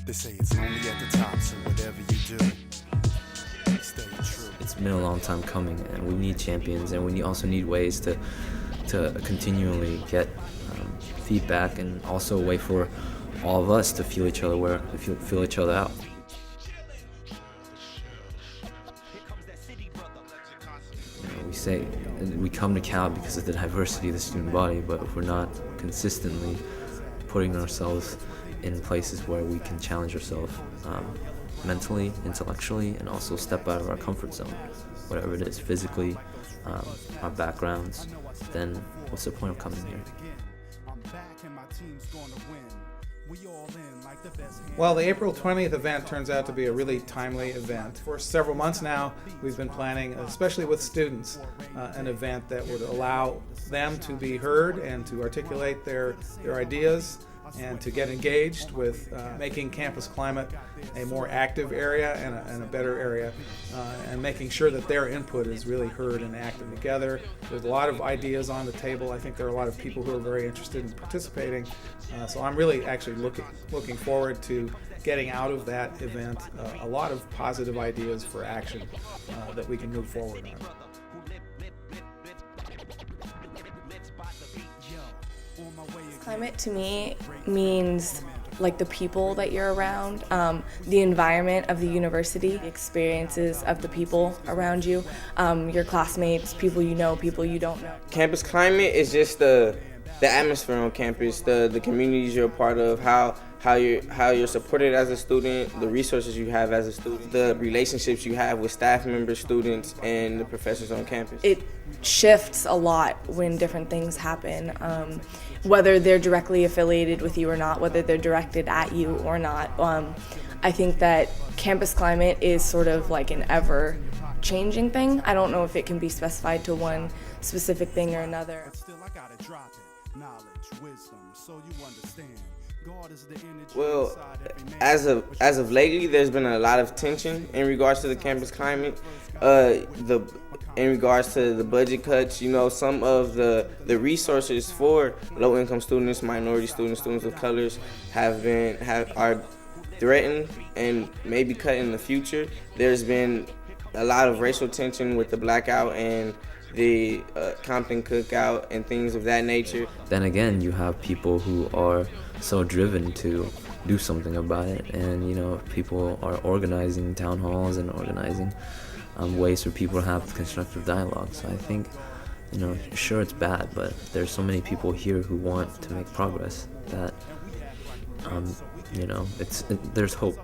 They say it's only at the top, so whatever you do, stay true. It's been a long time coming, and we need champions, and we also need ways to continually get feedback, and also a way for all of us to feel each other feel each other out. We say we come to Cal because of the diversity of the student body, but if we're not consistently putting ourselves in places where we can challenge ourselves mentally, intellectually, and also step out of our comfort zone, whatever it is, physically, our backgrounds, then what's the point of coming here? Well, the April 20th event turns out to be a really timely event. For several months now, we've been planning, especially with students, an event that would allow them to be heard and to articulate their ideas and to get engaged with making Campus Climate a more active area and a better area, and making sure that their input is really heard and acted together. There's a lot of ideas on the table. I think there are a lot of people who are very interested in participating, so I'm really actually looking forward to getting out of that event a lot of positive ideas for action that we can move forward on. Climate to me means like the people that you're around, the environment of the university, the experiences of the people around you, your classmates, people you know, people you don't know. Campus Climate is just the atmosphere on campus, the communities you're a part of, how you're supported as a student, the resources you have as a student, the relationships you have with staff members, students, and the professors on campus. It shifts a lot when different things happen, whether they're directly affiliated with you or not, whether they're directed at you or not. I think that Campus Climate is sort of like an ever-changing thing. I don't know if it can be specified to one specific thing or another. Well, as of lately, there's been a lot of tension in regards to the Campus Climate. In regards to the budget cuts, some of the resources for low-income students, minority students, students of colors are threatened and maybe cut in the future. There's been a lot of racial tension with the blackout and the Compton cookout and things of that nature. Then again, you have people who are so driven to do something about it, and people are organizing town halls and organizing ways for people to have constructive dialogue. So I think, sure, it's bad, but there's so many people here who want to make progress that, there's hope.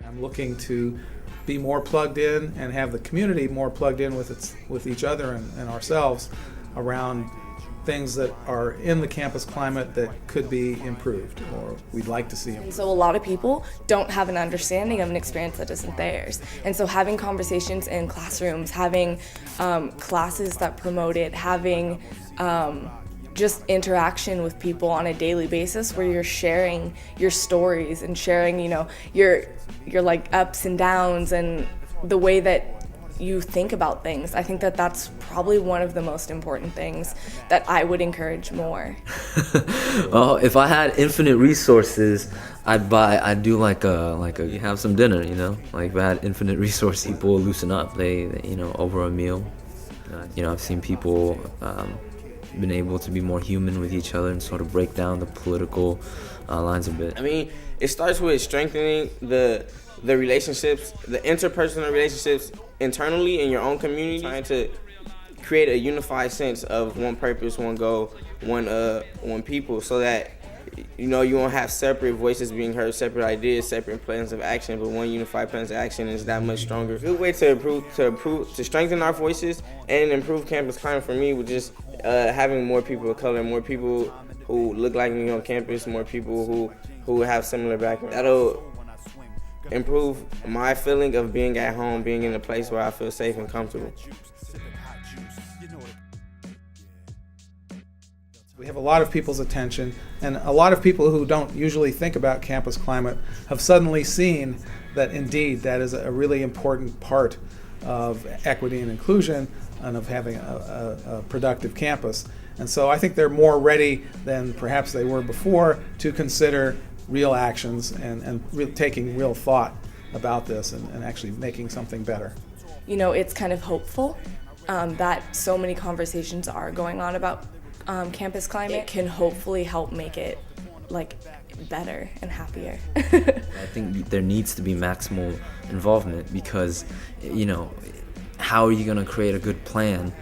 I'm looking to be more plugged in and have the community more plugged in with each other and ourselves around things that are in the campus climate that could be improved or we'd like to see improved. So a lot of people don't have an understanding of an experience that isn't theirs. And so having conversations in classrooms, having classes that promote it, having just interaction with people on a daily basis where you're sharing your stories and sharing, your like ups and downs and the way that you think about things. I think that that's probably one of the most important things that I would encourage more. Well, if I had infinite resources, I'd do like you have some dinner, like if I had infinite resources, people loosen up, they over a meal. I've seen people been able to be more human with each other and sort of break down the political lines a bit. I mean, it starts with strengthening the relationships, the interpersonal relationships internally in your own community, trying to create a unified sense of one purpose, one goal, one people, so that you won't have separate voices being heard, separate ideas, separate plans of action, but one unified plan of action is that much stronger. A good way to strengthen our voices and improve campus climate for me would just having more people of color, more people who look like me on campus, more people who have similar backgrounds. That'll improve my feeling of being at home, being in a place where I feel safe and comfortable. We have a lot of people's attention, and a lot of people who don't usually think about campus climate have suddenly seen that indeed that is a really important part of equity and inclusion and of having a productive campus. And so I think they're more ready than perhaps they were before to consider real actions and taking real thought about this and actually making something better. You know, it's kind of hopeful that so many conversations are going on about campus climate. It can hopefully help make it like better and happier. I think there needs to be maximal involvement because, you know, how are you going to create a good plan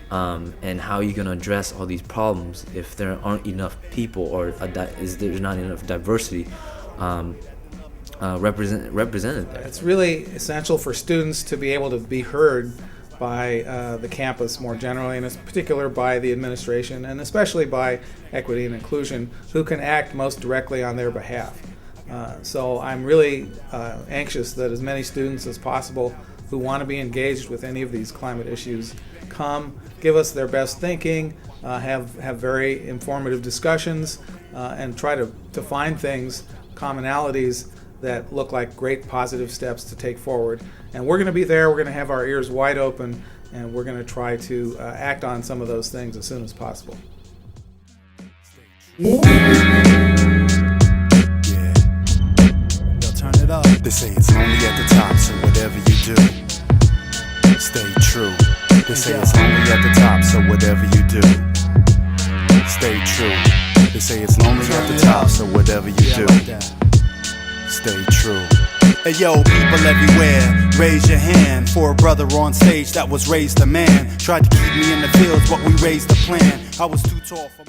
and how are you going to address all these problems if there aren't enough people or there's not enough diversity represented there? It's really essential for students to be able to be heard by the campus more generally, and in particular by the administration, and especially by equity and inclusion, who can act most directly on their behalf. So I'm really anxious that as many students as possible who want to be engaged with any of these climate issues come, give us their best thinking, have very informative discussions, and try to find things, commonalities that look like great positive steps to take forward. And we're going to be there, we're going to have our ears wide open, and we're going to try to act on some of those things as soon as possible. Yeah. Yo, turn it up. They say it's lonely at the top, so whatever you do, stay true. They say it's lonely at the top, so whatever you do, stay true. They say it's lonely at the top, so whatever you do, stay true. Hey yo, people everywhere, raise your hand for a brother on stage that was raised a man. Tried to keep me in the fields, but we raised a plan. I was too tall for